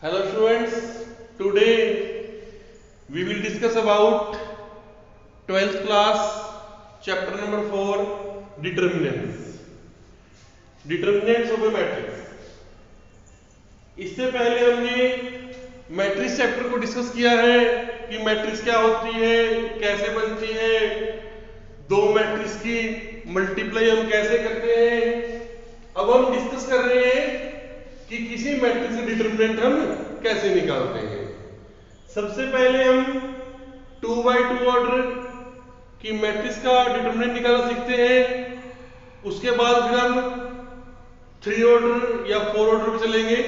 Hello students, today we will discuss about 12th class chapter number 4 determinants of a matrix। इससे पहले हमने matrix chapter को discuss किया है कि मैट्रिक्स क्या होती है, कैसे बनती है, दो मैट्रिक्स की मल्टीप्लाई हम कैसे करते हैं। अब हम डिस्कस कर रहे हैं कि किसी मैट्रिक्स से डिटरमिनेंट हम कैसे निकालते हैं। सबसे पहले हम 2x2 ऑर्डर की मैट्रिक्स का डिटरमिनेंट निकालना सीखते हैं। उसके बाद फिर हम 3 ऑर्डर या 4 ऑर्डर पे चलेंगे।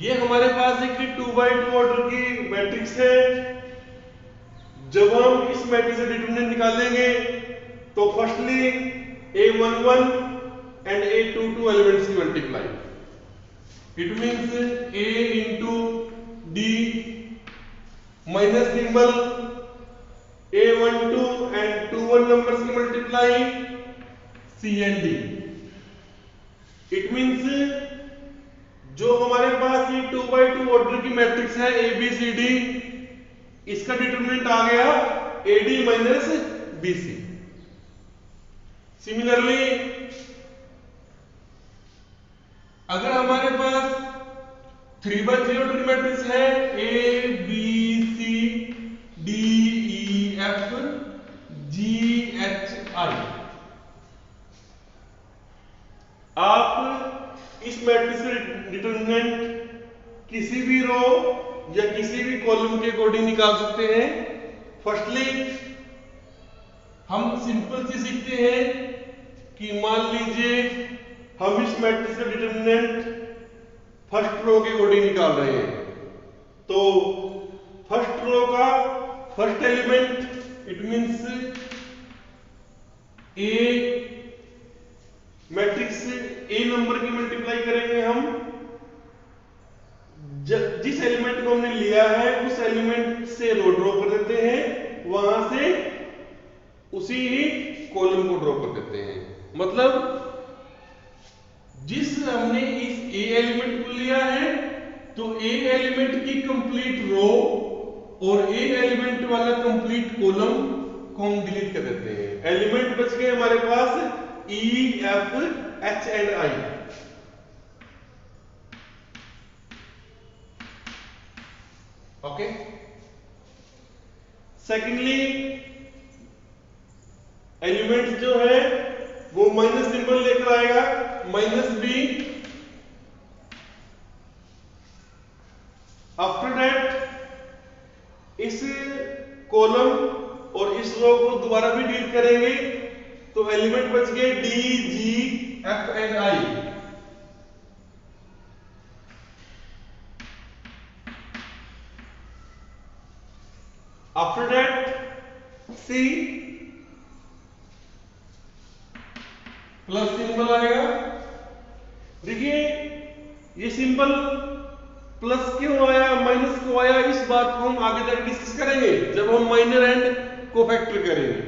ये हमारे पास एक 2x2 ऑर्डर की मैट्रिक्स है। जब हम इस मैट्रिक्स से डिटरमिनेंट निकालेंगे तो firstly A11 and A22 elements की multiply, it means A into D minus symbol A12 and 21 numbers की multiply C and D। It means जो हमारे पास ये 2x2 ऑर्डर की मैट्रिक्स है ABCD, इसका डिटरमिनेंट आ गया AD माइनस BC। सिमिलरली अगर हमारे पास 3x3 ऑर्डर की मैट्रिक्स है ABCDEFGHI, आप इस मैट्रिक्स का डिटरमिनेंट किसी भी रो या किसी भी कॉलम के अकॉर्डिंग निकाल सकते हैं। फर्स्टली हम सिंपल सी सीखते हैं कि मान लीजिए हम इस मैट्रिक्स का डिटरमिनेंट फर्स्ट रो के अकॉर्डिंग निकाल रहे हैं, तो फर्स्ट रो का first element it means A matrix A number की मल्टीप्लाई करेंगे हम। जिस एलिमेंट को हमने लिया है उस एलिमेंट से रो ड्रॉ कर देते हैं, वहां से उसी ही कॉलम को ड्रॉ कर देते हैं। मतलब जिस हमने इस ए एलिमेंट को लिया है तो ए एलिमेंट की कंप्लीट रो और ए एलिमेंट वाला कंप्लीट कॉलम को हम डिलीट कर देते हैं। एलिमेंट बच गए हमारे पास E, F, H and I। Okay, secondly element जो है वो माइनस सिंबल लेकर आएगा, माइनस बी। आफ्टर दैट इस कॉलम और इस रो को दोबारा भी डिलीट करेंगे तो एलिमेंट बच गए D, G, F and I। After that C plus symbol आएगा। देखिए ये सिंबल प्लस क्यों आया, माइनस क्यों आया, इस बात को हम आगे तक डिस्कस करेंगे जब हम माइनर एंड कोफैक्टर करेंगे।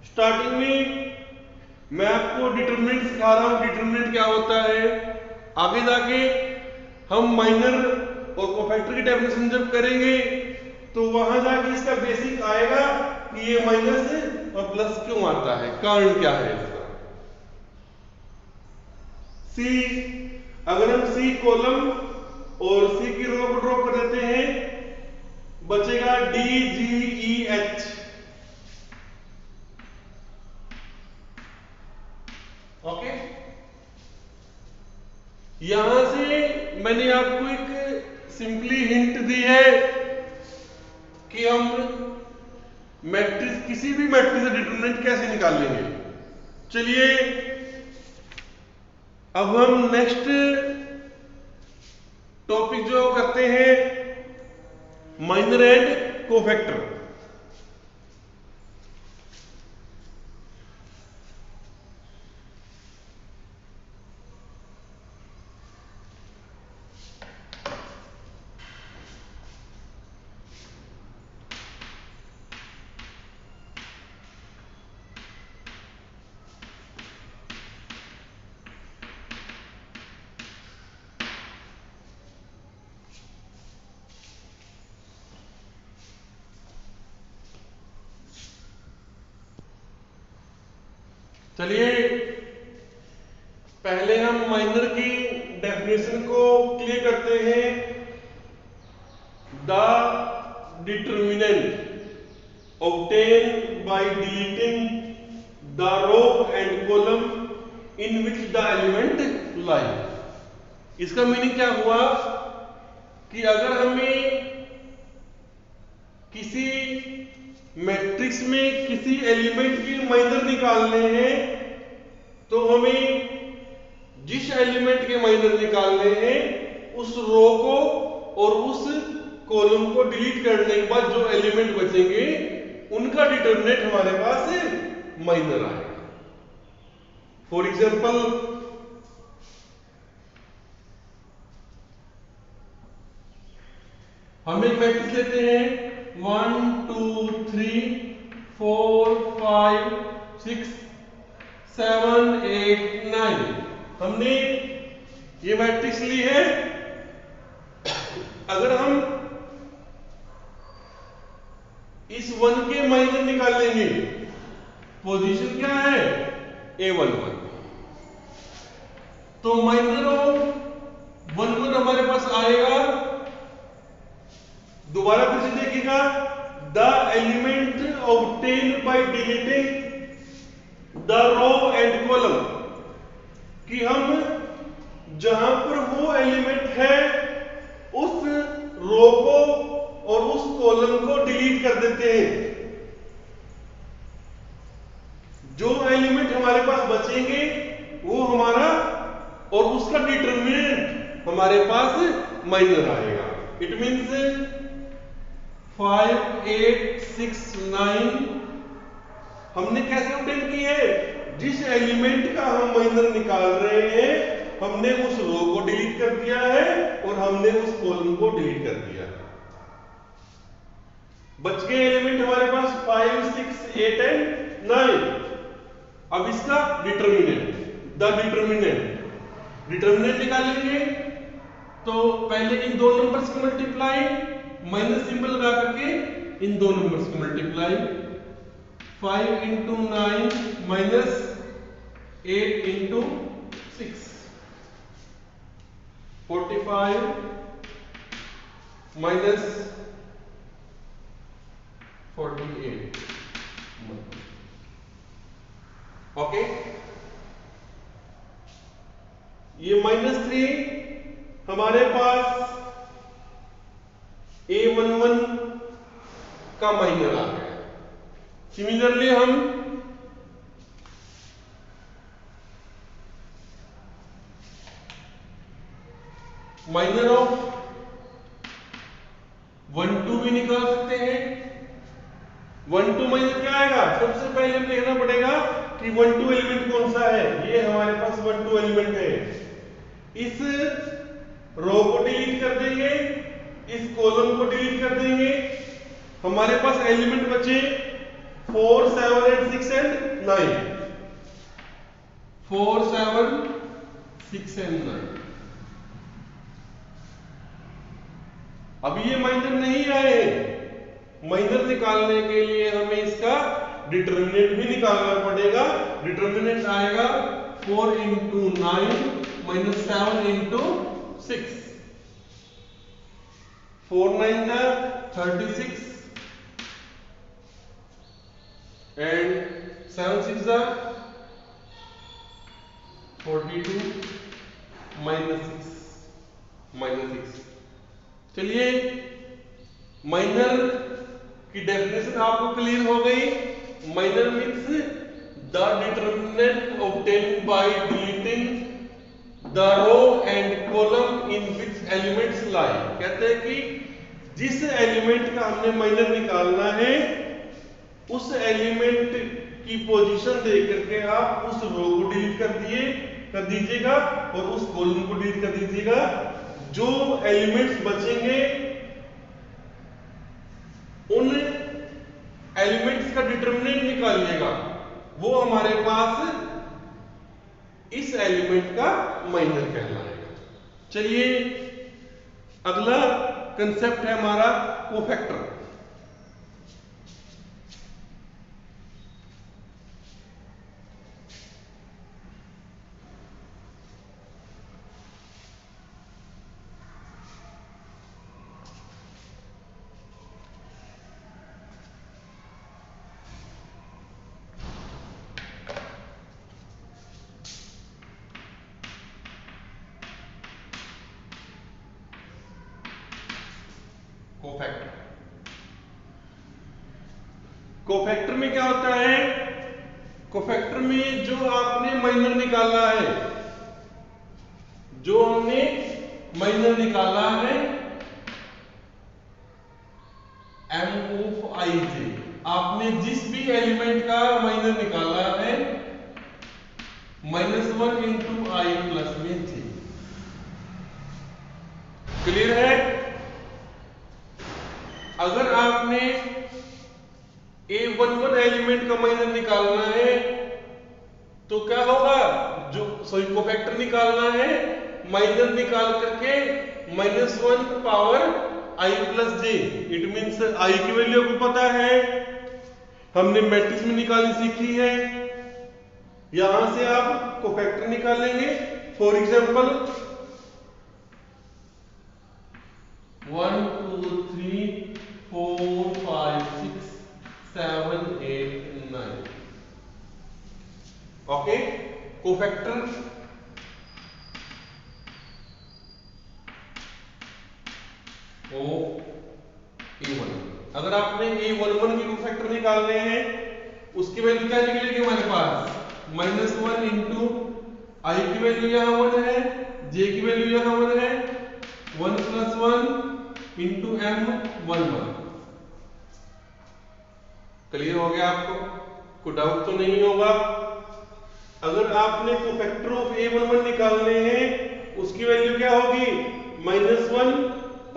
स्टार्टिंग में मैं आपको डिटरमिनेंट सिखा रहा हूं, डिटरमिनेंट क्या होता है। आगे जाके हम माइनर और कोफैक्टर की डेफिनेशन जब करेंगे तो वहां जाके इसका बेसिक आएगा कि ये माइनस और प्लस क्यों आता है, कारण क्या है इसका। सी, अगर हम सी कॉलम और सी की रो को ड्रॉ कर देते हैं, बचेगा D, G, E, H। Okay, यहां से मैंने आपको एक सिंपली हिंट दी है कि हम मैट्रिक्स किसी भी मैट्रिक्स का डिटरमिनेंट कैसे निकालेंगे। चलिए अब हम नेक्स्ट टॉपिक जो करते हैं माइनर एंड कोफैक्टर। चलिए पहले हम माइनर की डेफिनेशन को क्लियर करते हैं। The determinant obtain by deleting the row and column in which the element lie. इसका मीनिंग क्या हुआ कि अगर हमें किसी मैट्रिक्स में किसी एलिमेंट के माइनर निकालने हैं तो हमें जिस एलिमेंट के माइनर निकालने हैं उस रो को और उस कॉलम को डिलीट करने के बाद जो एलिमेंट बचेंगे उनका डिटर्मिनेंट हमारे पास माइनर आएगा। फॉर एग्जांपल हम एक मैट्रिक्स लेते हैं 1 2 3 4 5 6 7 8 9। हमने ये मैट्रिक्स ली है। अगर हम इस 1 के माइनर निकालेंगे, पोजीशन क्या है A11, तो माइनर ऑफ 1 हमारे पास आएगा। दोबारा फिर से देखिएगा, the element obtain by deleting the row and column, कि हम जहां पर वो एलिमेंट है उस रो को और उस कॉलम को डिलीट कर देते हैं। जो एलिमेंट हमारे पास बचेंगे वो हमारा और उसका डिटर्मिनेंट हमारे पास माइनर आएगा। इट मींस 5 8 6 9 हमने कैसे ऑब्टेन की है, जिस एलिमेंट का हम माइनर निकाल रहे हैं हमने उस रो को डिलीट कर दिया है और हमने उस कॉलम को डिलीट कर दिया। बच गए एलिमेंट हमारे पास 5 6 8 एंड 9। अब इसका डिटर्मिनेंट, द डिटर्मिनेंट निकालेंगे तो पहले इन दो नंबर्स को मल्टीप्लाई, माइनस सिंबल लगा करके इन दो नंबर्स को multiply. 5 into 9 minus 8 into 6, 45 minus 48। Okay, ये -3 हमारे पास A11 का माइनर आ गया। सिमिलरली हम माइनर ऑफ 1 2 भी निकाल सकते हैं। 1 2 माइनर क्या आएगा, सबसे पहले हमें देखना पड़ेगा कि 1 2 एलिमेंट कौन सा है। ये हमारे पास 1 2 एलिमेंट है। इस रो को डिलीट कर देंगे, इस कॉलम को डिलीट कर देंगे, हमारे पास एलिमेंट बचे 4 7 8 6 एंड 9। 4 7 6 एंड 9। अभी ये माइनर नहीं आए, माइनर निकालने के लिए हमें इसका डिटर्मिनेंट भी निकालना पड़ेगा। डिटर्मिनेंट आएगा 4 into 9 minus 7 into 6। 4 9 जा 36 and 7 6 जा 42 -6। चलिए माइनर की डेफिनेशन आपको क्लियर हो गई। Minor means the determinant obtained by deleting the row and column in which elements lie. कहते हैं कि जिस एलिमेंट का हमने माइनर निकालना है उस एलिमेंट की पोजीशन देख करके आप उस रो को डिलीट कर दीजिएगा और उस कॉलम को डिलीट कर दीजिएगा। जो एलिमेंट्स बचेंगे उन एलिमेंट्स का डिटर्मिनेंट निकालिएगा, वो हमारे पास इस एलिमेंट का माइनर कहलाएगा। चलिए अगला कंसेप्ट है हमारा कोफैक्टर। कोफैक्टर में क्या होता है, कोफैक्टर में जो आपने माइनर निकाला है, जो हमने माइनर निकाला है m ऑफ i j, आपने जिस भी एलिमेंट का माइनर निकाला है -1 इंटू आई प्लस में j। क्लियर है? अगर आपने A11 एलिमेंट का माइनर निकालना है तो क्या होगा, जो सॉरी कोफैक्टर निकालना है, माइनर निकाल करके -1 power i plus j, it means i की वैल्यू को पता है, हमने मैट्रिक्स में निकालनी सीखी है, यहां से आप कोफैक्टर निकालेंगे। For example 1 2 3 4 5 6 7 8 9, okay. Cofactor A1, अगर आपने A11 की कोफैक्टर निकालने हैं, उसकी वैल्यू क्या निकलेगी हमारे पास, -1 इंटू आई की वैल्यू यहाँ 1 है, j की वैल्यू यहाँ 1 है, 1 प्लस 1 इंटू m 1 1। क्लियर हो गया आपको? कोई डाउट तो नहीं होगा? अगर आपने कोफैक्टर ऑफ A11 निकालने हैं, उसकी वैल्यू क्या होगी, -1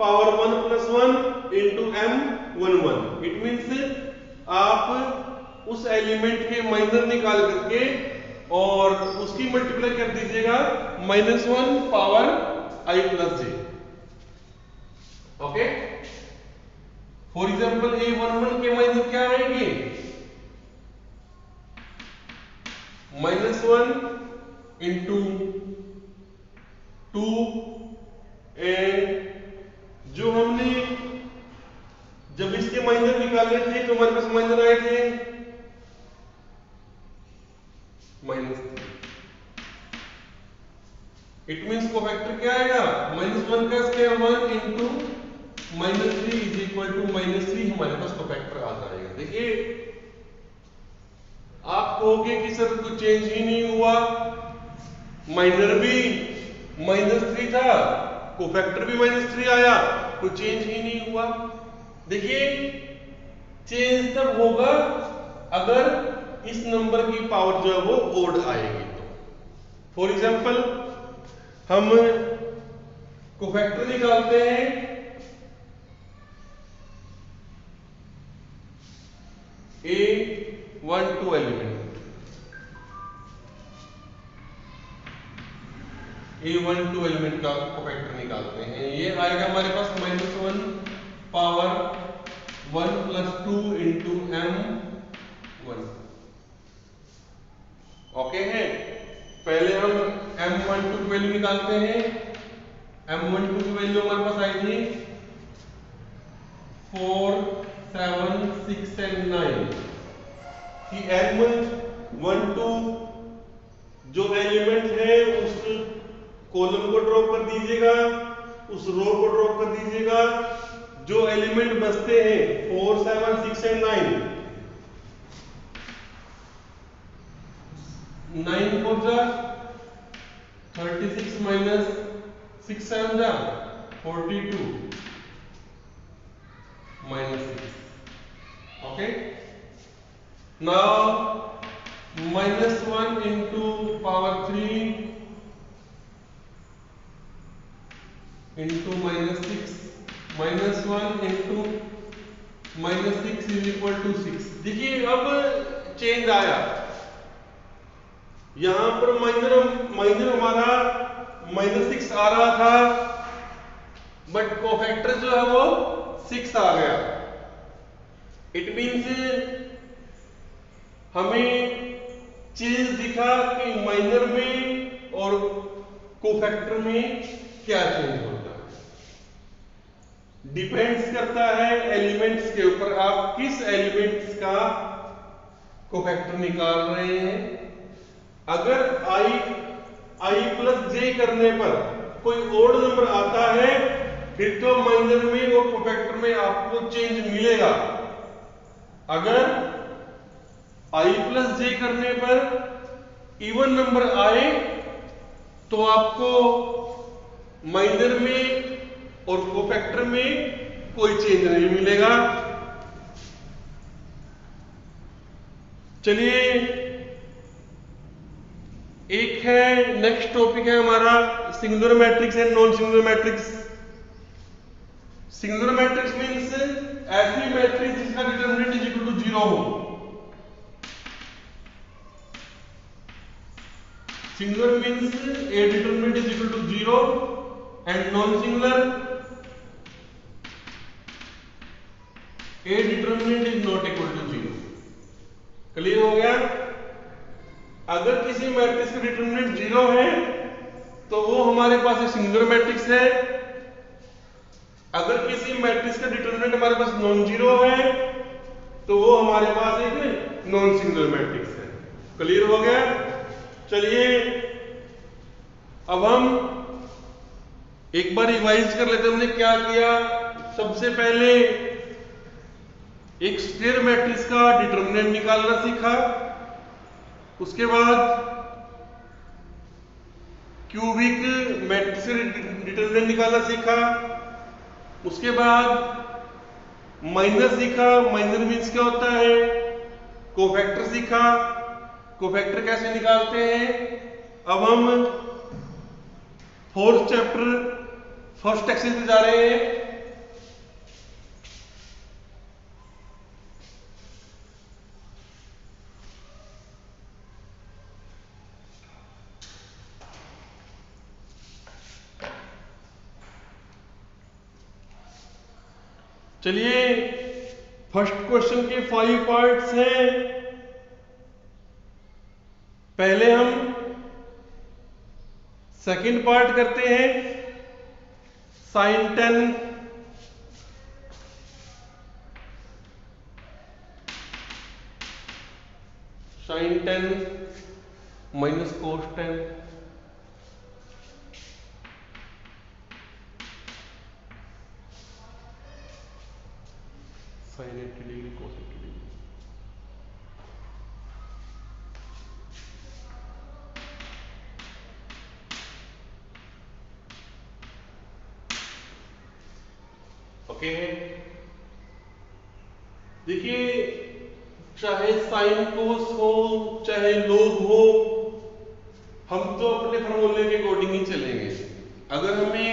power 1 plus 1 into m 1 1। It means आप उस एलिमेंट के माइनर निकाल करके और उसकी मल्टीप्लाई कर दीजिएगा -1 power i plus j, okay. For example A11 के माइनर क्या आएंगे, -1 इंटू 2 एंड जो हमने जब इसके माइनर निकाले थे तो हमारे पास माइनर आए थे -3। इट मीन्स कोफैक्टर क्या आएगा, -1 का square 1 into -3 is equal to -3, हमारे पास कोफैक्टर आ जाएगा। देखिए आप कहोगे कि सर कुछ चेंज ही नहीं हुआ, माइनर भी -3 था, कोफैक्टर भी -3 आया, कोई चेंज ही नहीं हुआ। देखिए चेंज तब होगा अगर इस नंबर की पावर जो है वो ओड आएगी तो। फॉर एग्जांपल हम कोफैक्टर निकालते हैं A12 एलिमेंट, A12 एलिमेंट का कोफैक्टर निकालते हैं, ये आएगा हमारे पास -1 power 1 plus 2 into m1, okay है। पहले हम m12 की वैल्यू निकालते हैं, m12 की वैल्यू हमारे पास आई थी 4 7 6 एंड 9 कि m12 जो एलिमेंट है उस कॉलम को ड्रॉप कर दीजिएगा, उस रो को ड्रॉप कर दीजिएगा, जो एलिमेंट बचते हैं 4 7 6 एंड 9 4 जा 36 माइनस 6 7 जा 42 -6, okay. Now -1 into power 3 into -6, -1 into -6 is equal to 6। देखिए अब चेंज आया, यहां पर माइनर हमारा -6 आ रहा था, बट कोफैक्टर जो है वो 6 आ गया। इट मीन्स हमें चेंज दिखा कि माइनर में और कोफैक्टर में क्या चेंज होता है। डिपेंड्स करता है एलिमेंट्स के ऊपर, आप किस एलिमेंट्स का कोफैक्टर निकाल रहे हैं। अगर i प्लस j करने पर कोई ओड नंबर आता है फिर तो माइनर में और कोफैक्टर में आपको चेंज मिलेगा। अगर i प्लस जे करने पर इवन नंबर आए तो आपको माइनर में और कोफैक्टर में कोई चेंज नहीं मिलेगा। चलिए एक है, नेक्स्ट टॉपिक है हमारा singular matrix and non singular matrix. Singular matrix means ऐसी मैट्रिक्स जिसका डिटरमिनेंट इज इक्वल टू 0 हो। Singular means a determinant is equal to 0 and non singular a determinant is not equal to 0। Clear हो गया? अगर किसी matrix का determinant 0 है तो वो हमारे पास एक सिंगुलर मैट्रिक्स है। अगर किसी मैट्रिक्स का डिटरमिनेंट हमारे पास नॉन जीरो है तो वो हमारे पास एक नॉन सिंगुलर मैट्रिक्स है। क्लियर हो गया? चलिए अब हम एक बार रिवाइज कर लेते हैं हमने क्या किया। सबसे पहले एक स्क्वायर मैट्रिक्स का डिटरमिनेंट निकालना सीखा, उसके बाद क्यूबिक मैट्रिक्स का डिटरमिनेंट निकालना सीखा, उसके बाद माइनर सीखा। माइनर मीन्स क्या होता है? कोफैक्टर सीखा, कोफैक्टर कैसे निकालते हैं। अब हम फोर्थ चैप्टर फर्स्ट एक्सरसाइज पे जा रहे हैं। चलिए फर्स्ट क्वेश्चन के 5 पार्ट्स हैं। पहले हम सेकंड पार्ट करते हैं, sine 10 sine 10 minus cos 10। Sine 80 degree cos 80 degree. Okay, देखिए चाहे साइन कोस हो चाहे लोग हो, हम तो अपने फॉर्मूले के अकॉर्डिंग ही चलेंगे। अगर हमें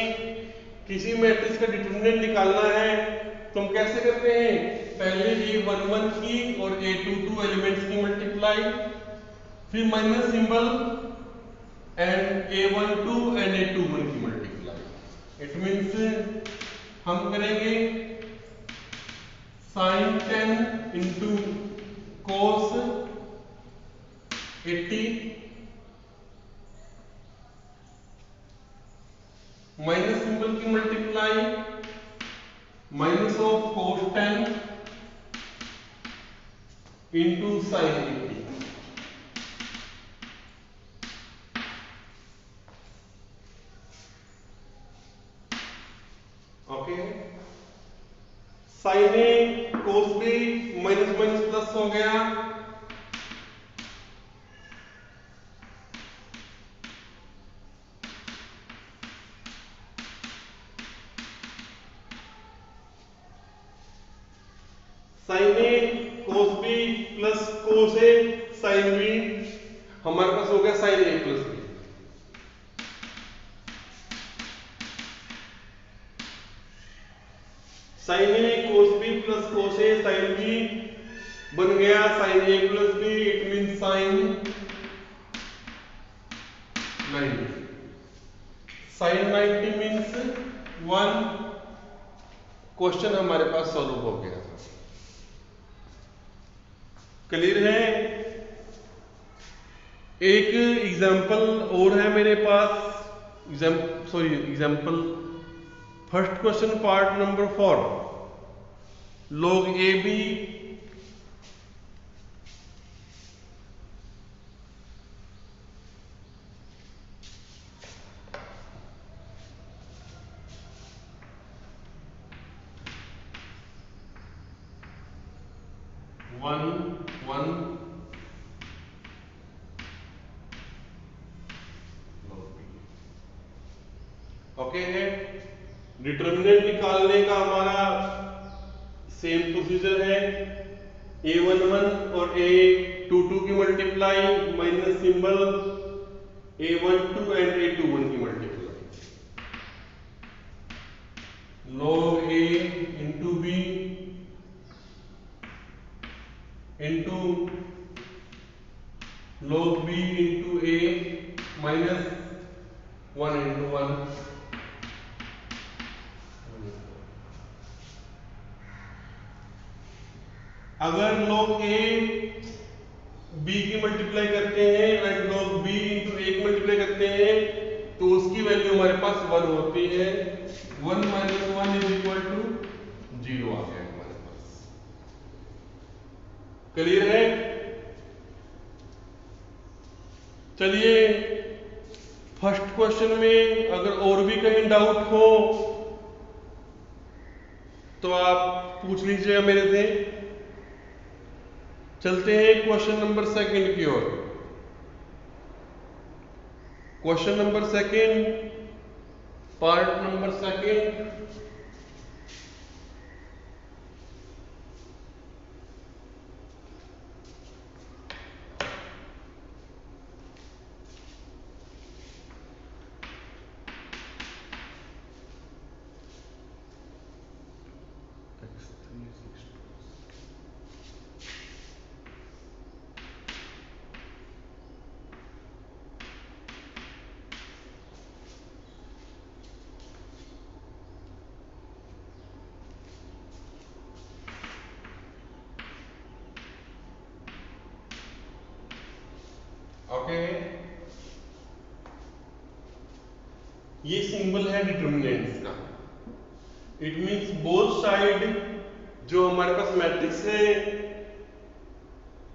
किसी मैट्रिक्स का डिटरमिनेंट निकालना है तो हम कैसे करते हैं? पहले a11 की और a22 एलिमेंट्स की मल्टीप्लाई, फिर minus symbol and a12 and a21 की मल्टीप्लाई। इट मींस हम करेंगे sine 10 into cos 80 minus symbol की multiply, minus of cos 10 into sine 80। Okay, sine A cos B minus minus plus हो गया, sine A cos B plus cos A sine B, हमारे पास हो गया sine A plus B. Sine A cos B plus cos A sine B बन गया sine A plus B. It mean sine 90। Sine 90 means 1। Question हमारे पास solve हो गया। Clear है? एक एग्जांपल और है मेरे पास, example first question part number 4, log AB one one okay है। डिटर्मिनेंट निकालने का हमारा सेम प्रोसीजर है, a11 और a22 की multiply minus symbol a12 and a21 की multiply, log a into b into log b into a minus 1 into 1। अगर log a b की मल्टीप्लाई करते हैं and log b into a की multiply करते हैं तो उसकी वैल्यू हमारे पास 1 होती है। 1 माइनस 1 इज इक्वल टू 0 आ गया हमारे पास। क्लियर है? चलिए फर्स्ट क्वेश्चन में अगर और भी कहीं डाउट हो तो आप पूछ लीजिएगा मेरे से। चलते हैं क्वेश्चन नंबर सेकंड की ओर। Question number second, part number second, okay. ये सिंबल है डिटर्मिनेंट्स का। इट मींस बोथ साइड जो हमारे पास मैट्रिक्स है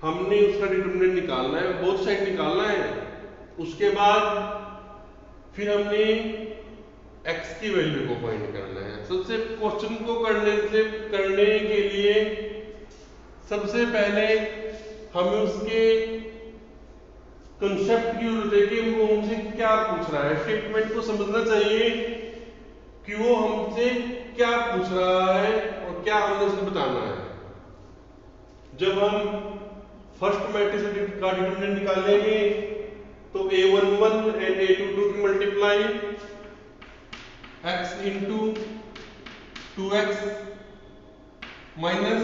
हमने उसका डिटर्मिनेंट निकालना है, बोथ साइड निकालना है। उसके बाद फिर हमने x की वैल्यू को फाइंड करना है। सबसे क्वेश्चन को करने के लिए सबसे पहले हमें उसके कंसेप्ट की जरूरत है कि वो हमसे क्या पूछ रहा है। स्टेटमेंट को समझना चाहिए कि वो हमसे क्या पूछ रहा है और क्या हमने उसे बताना है। जब हम फर्स्ट मैट्रिक्स का डिटरमिनेंट निकालेंगे तो a11 एंड a22 की multiply x into 2x minus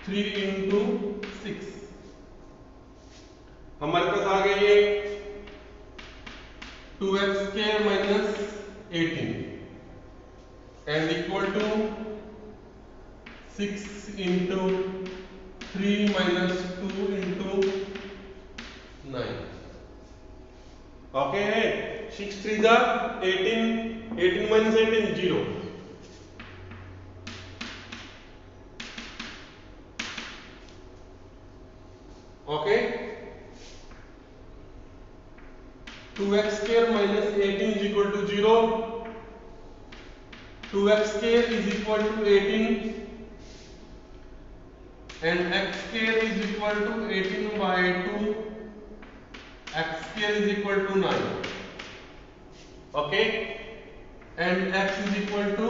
3 into 6 हमारे पास आ गई है 2x square minus 18 and equal to 6 into 3 minus 2 into 9। Okay है। 6 3 जा 18, 18 minus 18 0। Okay 2x square minus 18 is equal to 0. 2x square is equal to 18 and x square is equal to 18 by 2. X square is equal to 9. Okay, and x is equal to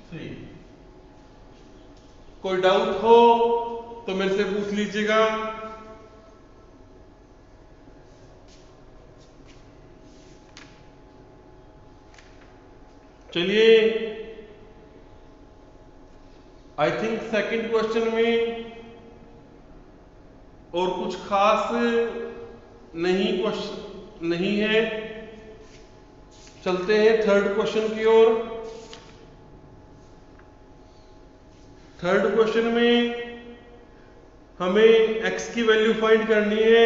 3. कोई doubt हो तो मेरे से पूछ लीजिएगा। चलिए I think second question में और कुछ खास नहीं है। चलते हैं थर्ड क्वेश्चन की ओर। थर्ड क्वेश्चन में हमें x की वैल्यू फाइंड करनी है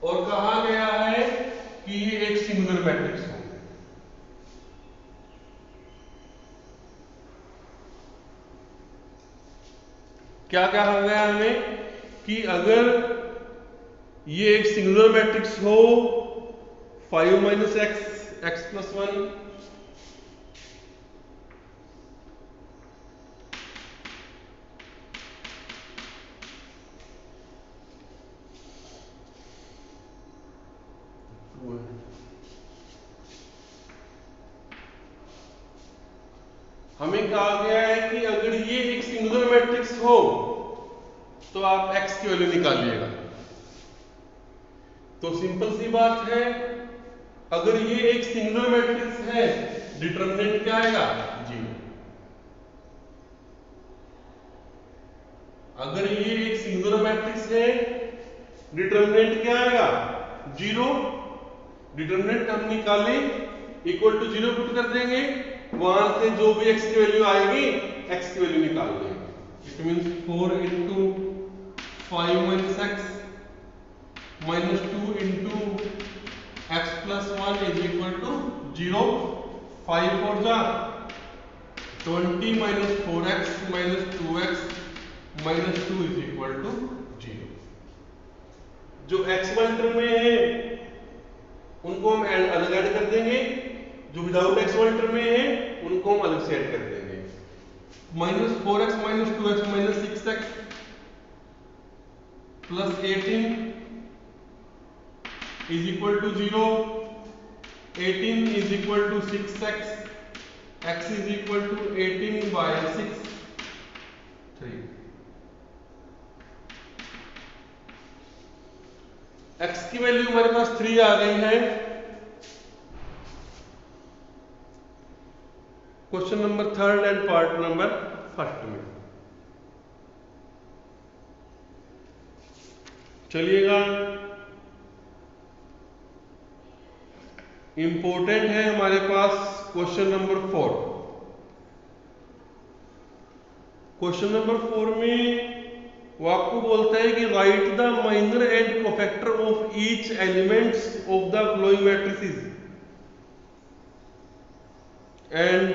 और कहा गया है कि ये एक सिंगुलर मैट्रिक्स हो। क्या कहा गया हमें कि अगर ये एक सिंगुलर मैट्रिक्स हो 5 माइनस एक्स एक्स प्लस 1 5 2 है। हमें कहा गया है कि अगर ये एक सिंगुलर मैट्रिक्स हो तो आप x की वैल्यू निकालिएगा। तो सिंपल सी बात है, अगर ये एक सिंगुलर मैट्रिक्स है, डिटरमिनेंट क्या आएगा? 0। अगर ये एक सिंगुलर मैट्रिक्स है, डिटरमिनेंट क्या आएगा? 0। डिटरमिनेंट हम निकाले, इक्वल टू 0 पुट कर देंगे, वहां से जो भी x की वैल्यू आएगी, x की वैल्यू निकाल देंगे। It means 4 into 5 minus x minus 2 into x plus 1 is equal to 0. 5 4 जा 20 minus 4x minus 2x minus 2 is equal to 0। जो x वन टर्म में है उनको हम अलग ऐड कर देंगे, जो विदाउट x वन टर्म में है उनको हम अलग से ऐड कर देंगे। Minus 4x minus 2x minus 6x plus 18 is equal to 0। 18 is equal to 6x, x is equal to 18 by 6 3। x की वैल्यू हमारे पास 3 आ गई है। Question number 3 and part number 1 में चलिएगा। इंपॉर्टेंट है हमारे पास क्वेश्चन नंबर 4। क्वेश्चन नंबर 4 में वो आपको बोलता है कि right the minor and cofactor of each elements of the flowing matrices and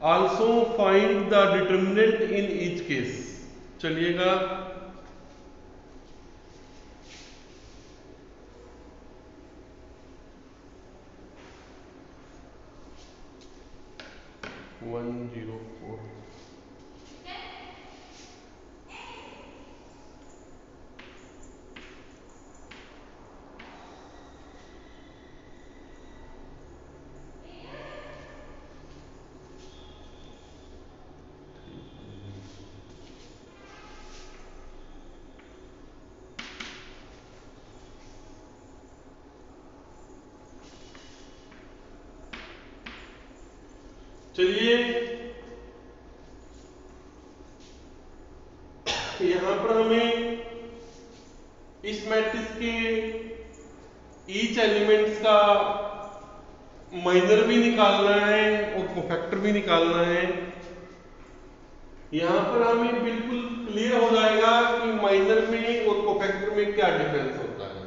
also find the determinant in each case. चलिएगा, चलिए यहां पर हमें इस मैट्रिक्स के ईच एलिमेंट्स का माइनर भी निकालना है और कोफैक्टर भी निकालना है। यहां पर हमें बिल्कुल क्लियर हो जाएगा कि माइनर में और कोफैक्टर में क्या डिफरेंस होता है।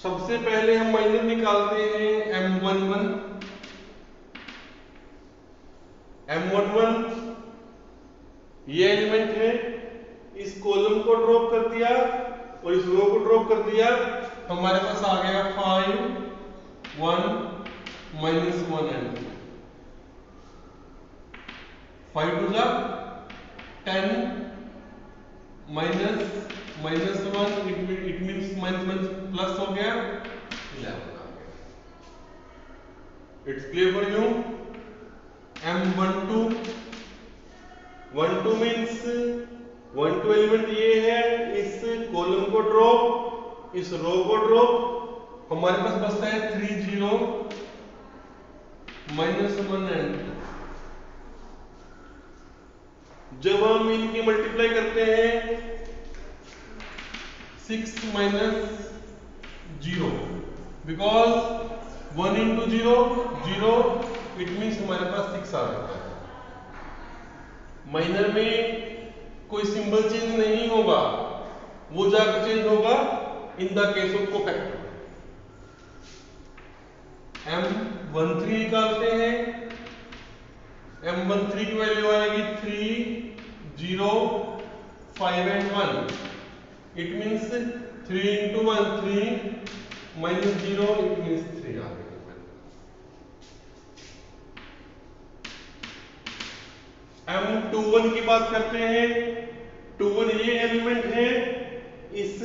सबसे पहले हम माइनर निकालते हैं M11। M11 ये एलिमेंट है, इस कॉलम को ड्रॉप कर दिया और इस रो को ड्रॉप कर दिया, तो हमारे पास आ गया 5 1 माइनस 1 एंड 5 टू जा 10 minus minus 1 it means minus plus हो गया 11 आ गया। It's clear for you. M12 12 means 12 element ये है, इस कॉलम को ड्रॉप, इस रो को ड्रॉप, हमारे पास बचता है 3 0 माइनस 1 एंड 2। जब हम इनकी मल्टीप्लाई करते हैं 6 minus 0 because 1 into 0 0 it means हमारे पास 6 आ जाता है। माइनर में कोई सिंबल चेंज नहीं होगा, वो जाकर चेंज होगा in the case of cofactor. M13 निकालते हैं, M13 की वैल्यू आएगी 3 0 5 and 1 it means 3 into 1 3 minus 0 it means 3 आ गया। M21 की बात करते हैं। 21 ये एलिमेंट है, इस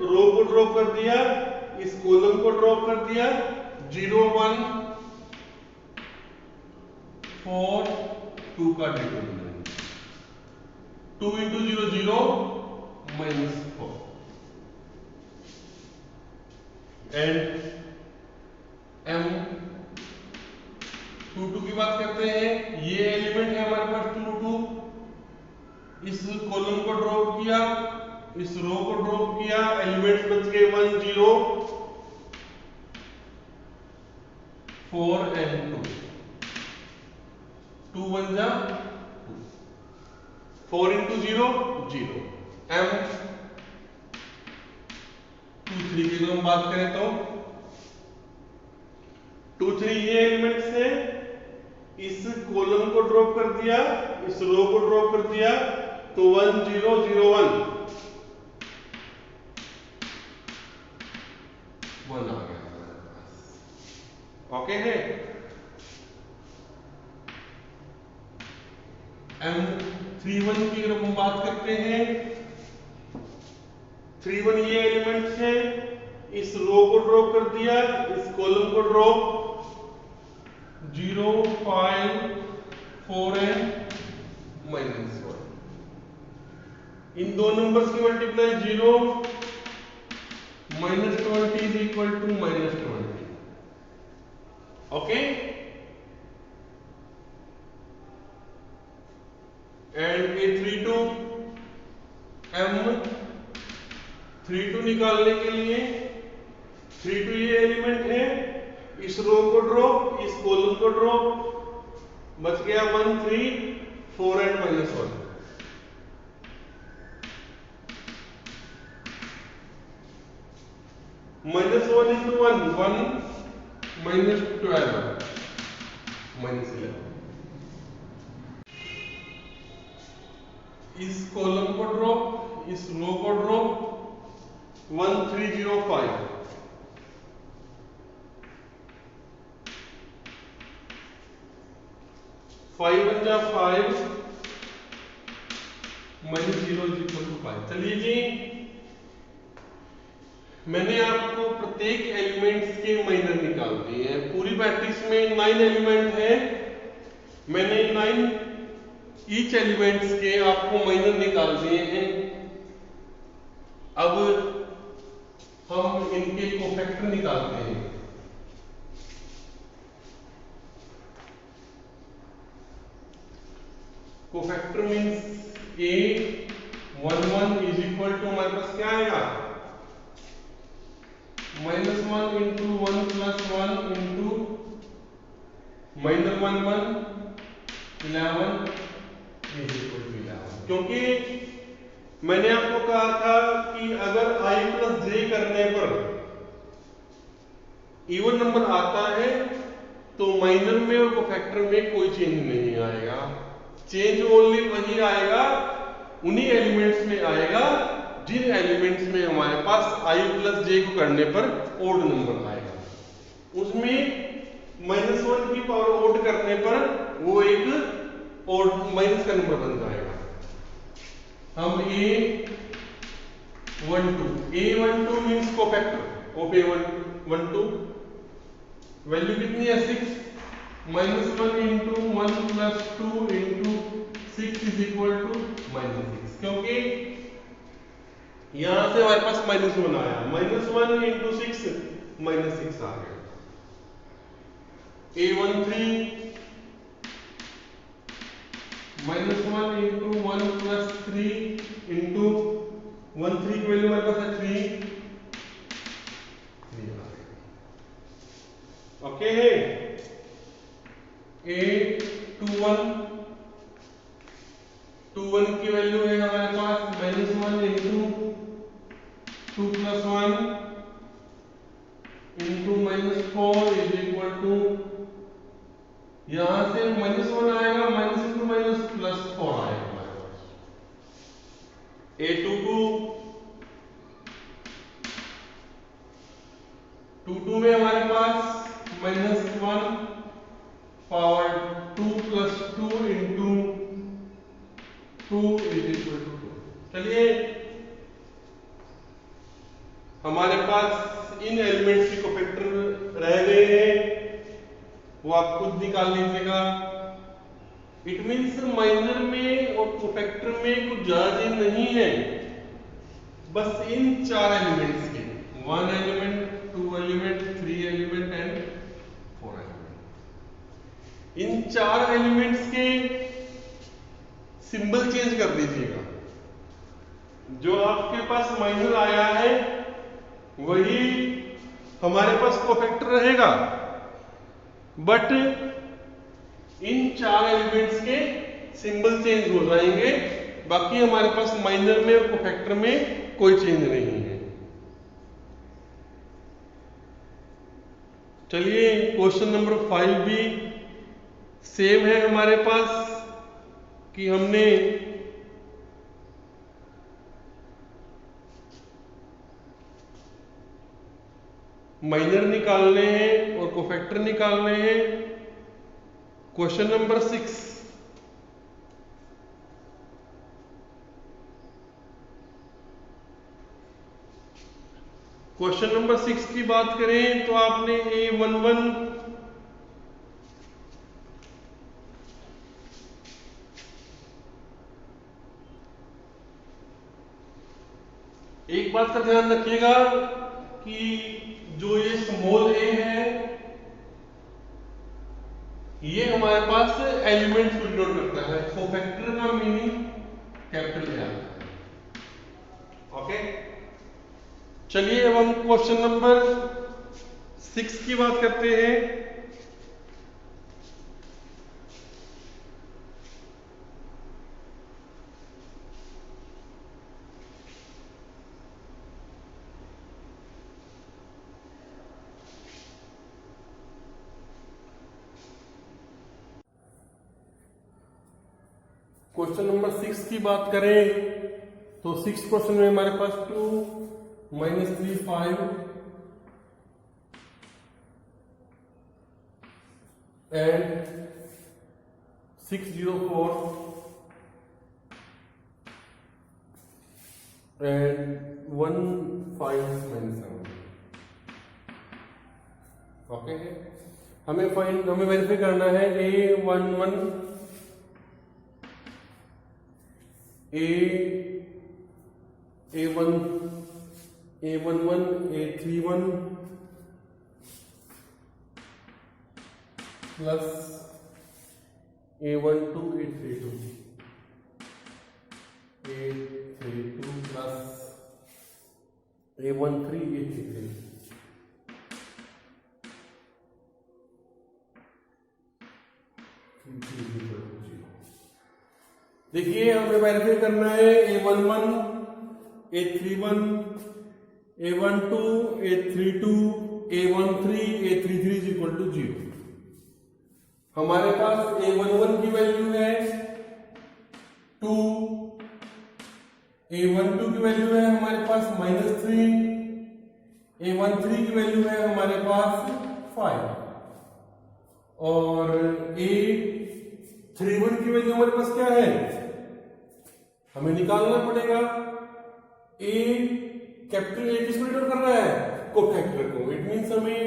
रो को ड्रॉप कर दिया, इस कॉलम को ड्रॉप कर दिया 0 1 4 2 का determinant 2 into 0 0 minus 4 and m 2 2 की बात करते हैं। ये एलिमेंट है हमारे पास 2 2, इस कॉलम को ड्रॉप किया, इस रो को ड्रॉप किया, एलिमेंट्स बच गए 1 0 4 and 2 2 1 जा 2 4 into 0 0 m 2 3 की हम बात करें तो 2 3 ये एलिमेंट्स है, इस कॉलम को ड्रॉप कर दिया, इस रो को ड्रॉप कर दिया तो 1 0 0 1 1 आ गया हमारे पास। ओके है। m 3 1 की अगर हम बात करते हैं 3 1 ये एलिमेंट्स है, इस रो को ड्रॉप कर दिया, इस कॉलम को ड्रॉप 0 5 4 and minus 1 इन दो नंबर्स की multiply 0 -20 is equal to -20 okay and A 3 2 m 3 2 निकालने के लिए 3 2 ये एलिमेंट है, इस रो को ड्रॉप, इस कॉलम को ड्रॉप, बच गया 1 3 4 and -1 -1 into 1 1 -12 -11 इस कॉलम को ड्रॉप, इस रो को ड्रॉप 1 3 0 5 5 1 जा 5 -0 is equal to 5। चलिए जी, मैंने आपको प्रत्येक एलिमेंट्स के माइनर निकाल दिए हैं। पूरी मैट्रिक्स में 9 एलिमेंट है, मैंने 9 ईच एलिमेंट्स के आपको माइनर निकाल दिए हैं। अब हम इनके कोफैक्टर निकालते हैं। Cofactor means a 1 1 is equal to हमारे पास क्या आएगा -1 into 1 plus 1 into -1 1 11 is equal to 11 क्योंकि मैंने आपको कहा था कि अगर i plus j करने पर इवन नंबर आता है तो माइनर में और कोफैक्टर में कोई चेंज नहीं आएगा। चेंज ओनली वही आएगा, उन्हीं एलिमेंट्स में आएगा जिन एलिमेंट्स में हमारे पास i plus j को करने पर ओड नंबर आएगा। उसमें -1 की पावर ओड करने पर वो एक ओड माइनस का नंबर बन जाएगा। हम a12 means cofactor of a12 value कितनी है 6 -1 into 1 plus 2 into 6 is equal to -6 क्योंकि यहां से हमारे पास -1 आया, -1 into 6 -6 आ गया। a13 -1 into 1 plus 3 into 1 3 की वैल्यू हमारे पास है 3 आ गया। ओके है। a21 की वैल्यू है हमारे पास -1 into 2 plus 1 into -4 is equal to यहां से -1 आएगा, माइनस इंटू माइनस प्लस 4 आएगा हमारे पास। a22 में हमारे पास -1 power 2 plus 2 into 2 is equal to 2। चलिए हमारे पास इन एलिमेंट्स के कोफैक्टर रह गए हैं, वो आप खुद निकाल लीजिएगा। इट मीन्स माइनर में और कोफैक्टर में कुछ ज्यादा चेंज नहीं है, बस इन चार एलिमेंट्स के, 1 element, 2 element, 3 element and 4 element, इन चार एलिमेंट्स के सिंबल चेंज कर दीजिएगा। जो आपके पास माइनर आया है वही हमारे पास कोफैक्टर रहेगा, बट इन चार एलिमेंट्स के सिंबल चेंज हो जाएंगे, बाकी हमारे पास माइनर में और कोफैक्टर में कोई चेंज नहीं है। चलिए क्वेश्चन नंबर 5 भी सेम है हमारे पास कि हमने माइनर निकालने हैं और कोफैक्टर निकालने हैं। क्वेश्चन नंबर 6, क्वेश्चन नंबर 6 की बात करें तो आपने A11 एक बात का ध्यान रखिएगा कि जो ये स्मॉल a है ये हमारे पास एलिमेंट्स को डिनोट करता है, कोफैक्टर का मीनिंग कैपिटल A आता है। ओके, चलिए अब हम क्वेश्चन नंबर 6 की बात करते हैं। क्वेश्चन नंबर 6 की बात करें तो 6 क्वेश्चन में हमारे पास 2 -3 5 एंड 6 0 4 एंड 1 5 -7। ओके, हमें वेरीफाई करना है A11 A11 A31 plus A12 A32 plus A13 A33। देखिए हमें वेरीफाई करना है A11 A31 A12 A32 A13 A33 is equal to 0। हमारे पास A11 की वैल्यू है 2, A12 की वैल्यू है हमारे पास -3, A13 की वैल्यू है हमारे पास 5 और A31 की वैल्यू हमारे पास क्या है, हमें निकालना पड़ेगा। कैपिटल A किसको डिनोट कर रहा है, कोफैक्टर को। इट मींस हमें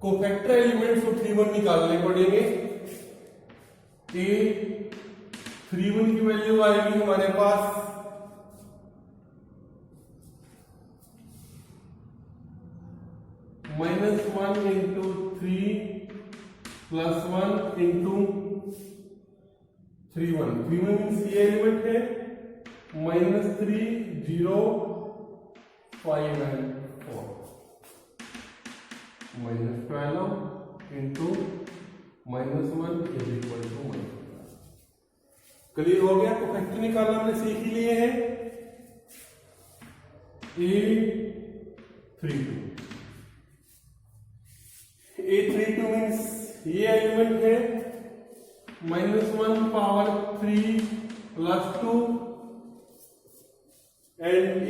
कोफैक्टर एलिमेंट्स को 31 निकालने पड़ेंगे। A31 की वैल्यू आएगी हमारे पास -1 इंटू 3 प्लस 1 इंटू 31। 31 मीन्स ये एलिमेंट है -3 0 5 and 4 -12 into -1 is equal to 1। Clear हो गया, कोफैक्टर निकालना हमने सीख ही लिए हैं। A32 मीन्स ये एलिमेंट है -1 power 3 plus 2 and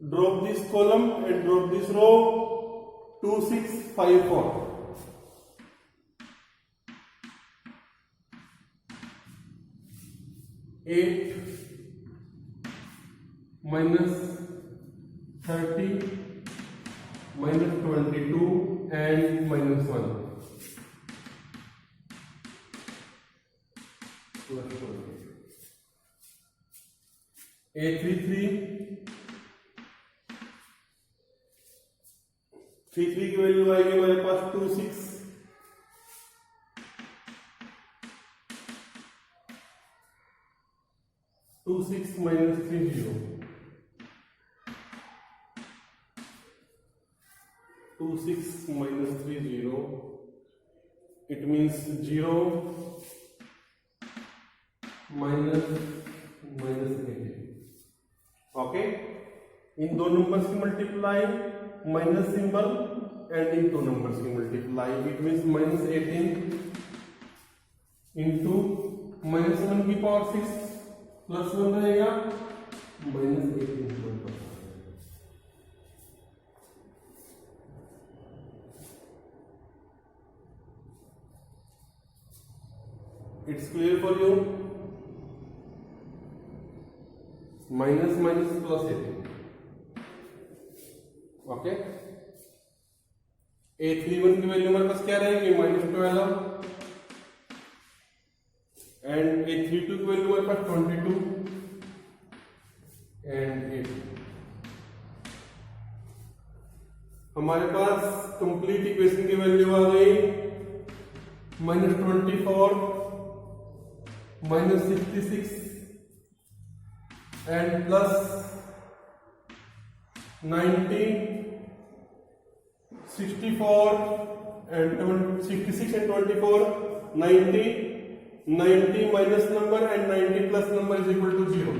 drop this column and drop this row 2 6 5 4। -8 30 minus 22 and minus 1 plus 20. A33 की वैल्यू आएगी हमारे पास 26 minus 30 26 minus 30 it means 0 minus 80. Okay, इन दो नंबर्स की मल्टीप्लाई माइनस सिंबल एंड इन टू नंबर्स की multiply it means minus 18 into minus 1 की power 6 plus 1 रहेगा minus 18 it's clear for you minus minus plus 18 okay A31 की value हमारे पास क्या रहेगी माइनस 12 एंड A32 की वैल्यू हमारे पास 22 एंड 8 हमारे पास कंप्लीट इक्वेशन की वैल्यू आ गई minus 24 minus 66 and plus 90 64 and 66 and 24 90 minus number and 90 plus number is equal to 0.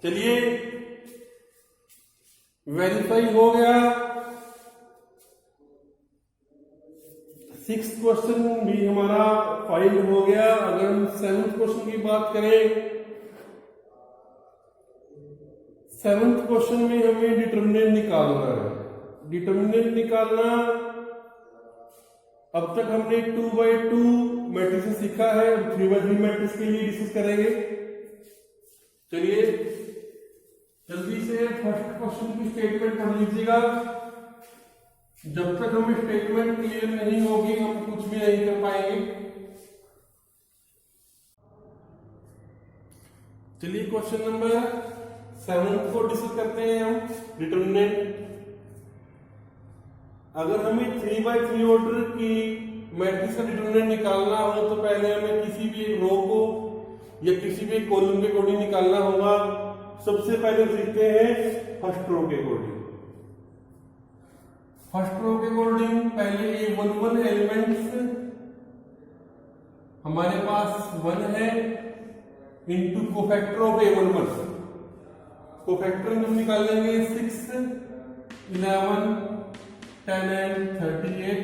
चलिए वेरीफाई हो गया। 6th क्वेश्चन भी हमारा फाइल हो गया। अगर हम 7th क्वेश्चन की बात करें, 7th क्वेश्चन में हमें डिटर्मिनेंट निकालना है। डिटर्मिनेंट निकालना, अब तक हमने 2/2 मैट्रिक्स सीखा है, 3/3 मैट्रिक्स के लिए डिस्कस करेंगे। चलिए जल्दी से फर्स्ट क्वेश्चन की स्टेटमेंट पढ़ लीजिएगा। जब तक हमें स्टेटमेंट क्लियर नहीं होगी हम कुछ भी नहीं कर पाएंगे। चलिए क्वेश्चन नंबर 7 को डिस्कस करते हैं हम। डिटर्मिनेंट, अगर हमें 3/3 ऑर्डर की मैट्रिक्स का डिटर्मिनेंट निकालना हो तो पहले हमें किसी भी एक रो को या किसी भी एक कॉलम के अकॉर्डिंग निकालना होगा। सबसे पहले सीखते हैं फर्स्ट रो के अकॉर्डिंग। फर्स्ट रो के अकॉर्डिंग पहले ये 1 एलिमेंट्स हमारे पास 1 है into cofactor of A11। Cofactor हम निकालेंगे 6 11 10 and 38।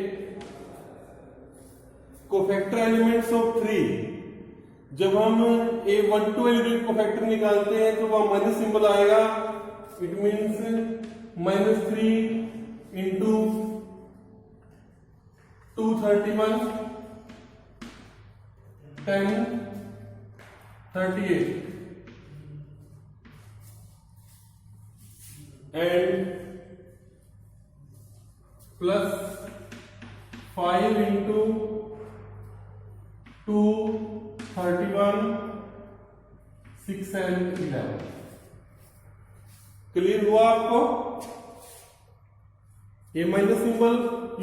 कोफैक्टर एलिमेंट्स ऑफ 3, जब हम A12 एलिमेंट कोफैक्टर निकालते हैं तो वह माइनस सिंबल आएगा। It means -3 into 231 10 38 and plus 5 into 2 31 6 and 11। Clear हुआ आपको? ये माइनस सिंबल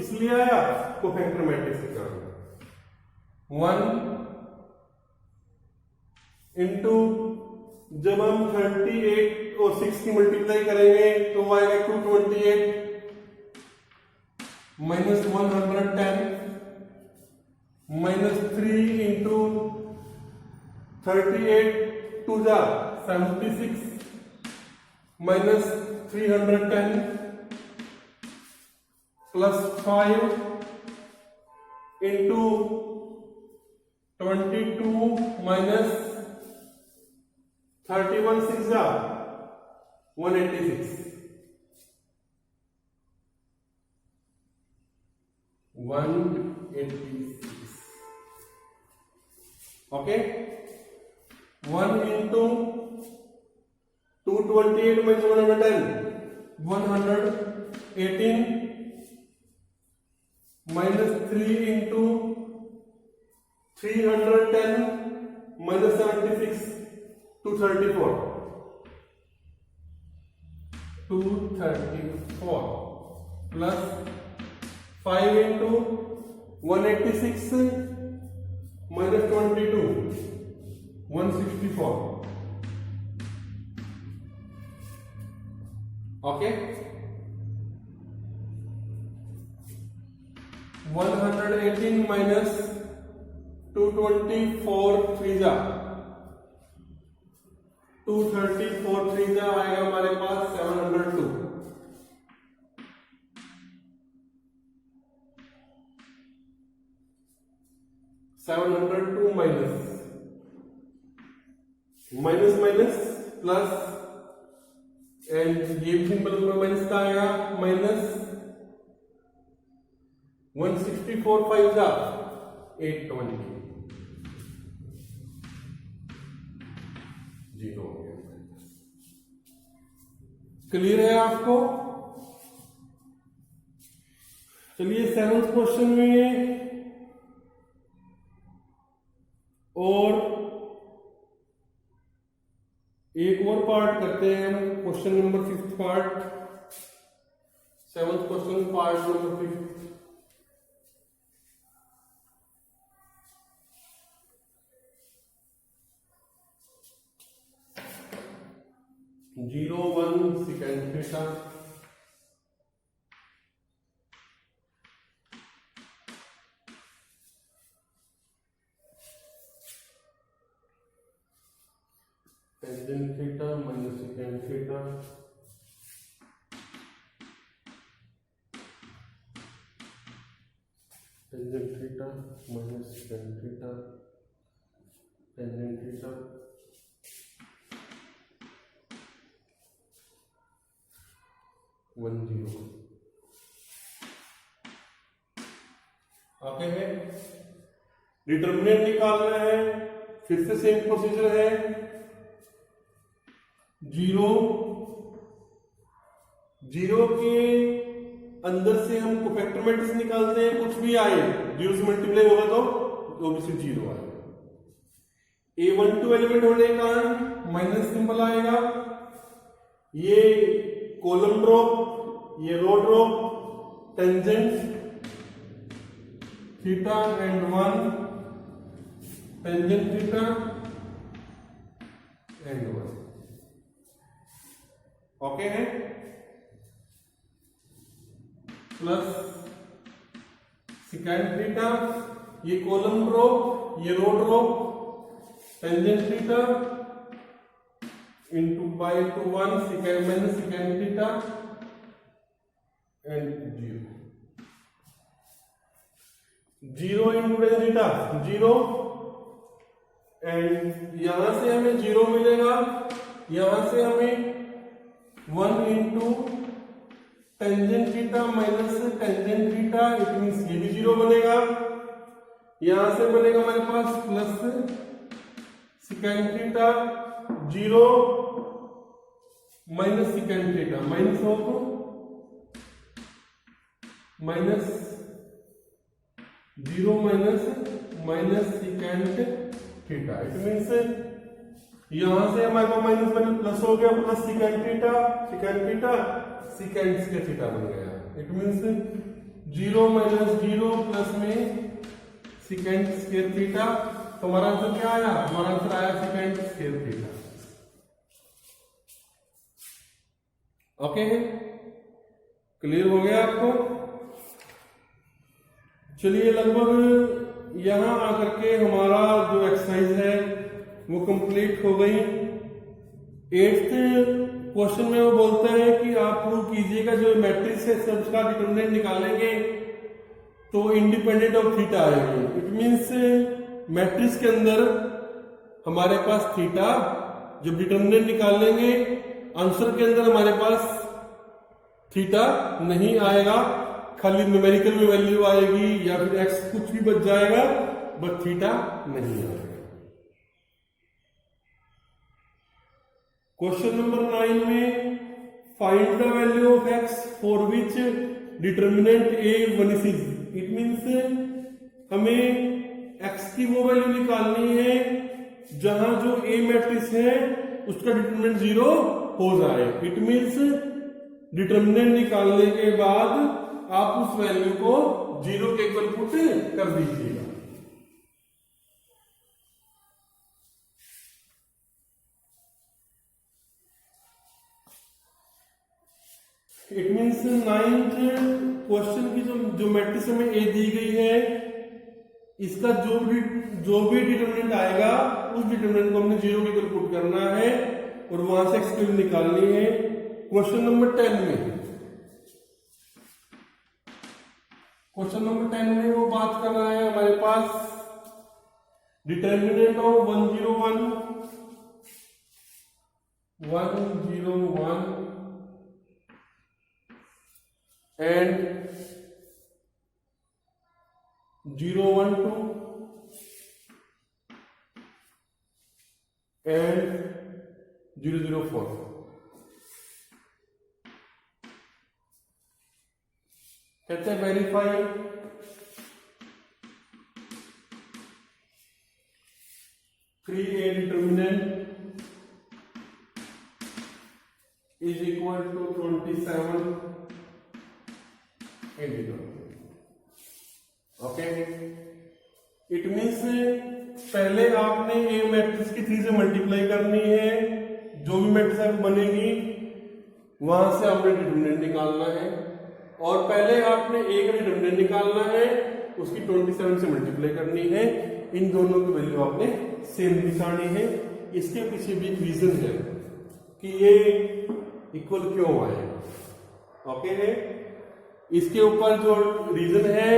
इसलिए आया कोफैक्टर मैट्रिक्स के कारण। 1 इंटू, जब हम 38 और 6 की मल्टीप्लाई करेंगे तो आएगा 228 minus 110 minus 3 into 38 2 जा 76 minus 310 plus 5 into 22 minus 31 6 जा 186 186। Okay, 1 into 228 minus 110 118 minus 3 into 310 minus 76 234 plus 5 into 186 minus 22 164. Okay, 118 minus 224 3 234 3 आएगा हमारे पास 702. 702 minus plus एंड ये सिंपल में माइनस का आएगा माइनस 164 5 820 जीरो हो गया. क्लियर है आपको? चलिए 7th क्वेश्चन में और एक और पार्ट करते हैं हम. Question number 5th part, 7th question part number 5. Zero 1 second theta tangent theta minus second theta tangent theta minus second theta tangent theta 10. Okay है. डिटर्मिनेंट निकालना है. फिर से सेम प्रोसीजर है. जीरो के अंदर से हम कोफैक्टर मैट्रिक्स निकालते हैं. कुछ भी आए जीरो से मल्टीप्लाई होगा तो ऑब्वियसली जीरो आएगा. A12 एलिमेंट होने का माइनस सिंबल आएगा. ये कॉलम ड्रॉप, ये row drop, tangent theta and 1 tangent theta and 1. Okay है. प्लस सेकेंड थीटा, ये कॉलम ड्रॉप, ये row drop, tangent theta into by to 1 secant minus secant theta and 0 into tan theta 0 and यहां से हमें 0 मिलेगा. यहां से हमें 1 into tangent theta minus tangent theta, it means ये भी 0 बनेगा. यहां से बनेगा हमारे पास plus second theta 0 minus second theta minus हो तो minus 0 minus second theta. It means यहां से हमारे पास माइनस बने प्लस हो गया. Plus second theta second square theta बन गया. इट मीन्स 0 माइनस 0 प्लस में सेकेंड स्क्वायर थीटा. तो हमारा आंसर क्या आया? हमारा आंसर आया second square theta. Okay, clear हो गया आपको? चलिए लगभग यहां आकर के हमारा जो एक्सरसाइज है वो कंप्लीट हो गई. 8th क्वेश्चन में वो बोलते हैं कि आप प्रूव कीजिएगा जो मैट्रिक्स है सबका डिटरमिनेंट निकालेंगे तो इंडिपेंडेंट ऑफ थीटा आएगी. इट मींस मैट्रिक्स के अंदर हमारे पास थीटा, जब डिटरमिनेंट निकालेंगे आंसर के अंदर हमारे पास थीटा नहीं आएगा, खाली न्यूमेरिकल में वैल्यू आएगी या फिर एक्स कुछ भी बच जाएगा, बट थीटा नहीं आएगा. क्वेश्चन नंबर 9 में find the value of x for which determinant a 1 is। It means हमें x की वो वैल्यू निकालनी है जहां जो a मैट्रिक्स है उसका डिटर्मिनेंट 0 हो जाए। इट मीन्स डिटर्मिनेंट निकालने के बाद आप उस वैल्यू को 0 के इक्वल पुट कर दीजिएगा। इट मीन्स 9th क्वेश्चन की जो मैट्रिक्स हमें ए दी गई है, इसका जो भी डिटर्मिनेंट आएगा उस डिटर्मिनेंट को हमने 0 के इक्वल पुट करना है और वहां से एक्स की वैल्यू निकालनी है। क्वेश्चन नंबर 10 में वो बात कर रहा है हमारे पास डिटर्मिनेंट ऑफ 101 एंड 012 एंड 004। कहते हैं verify free a determinant is equal to 27 okay. It means पहले आपने ए मैट्रिक्स की 3 से मल्टीप्लाई करनी है, जो भी मैट्रिक्स बनेगी वहां से आपने डिटर्मिनेंट निकालना है और पहले आपने ए का डिटर्मिनेंट निकालना है, उसकी 27 से मल्टीप्लाई करनी है। इन दोनों की वैल्यू आपने सेम निकालनी है। इसके पीछे भी एक रीजन है कि ये इक्वल क्यों आए। ओके है, इसके ऊपर जो रीजन है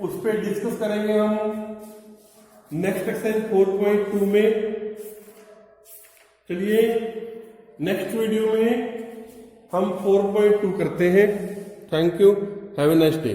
उस पर डिस्कस करेंगे हम नेक्स्ट एक्सरसाइज 4.2 में। चलिए नेक्स्ट वीडियो में हम 4.2 करते हैं। Thank you, have a nice day.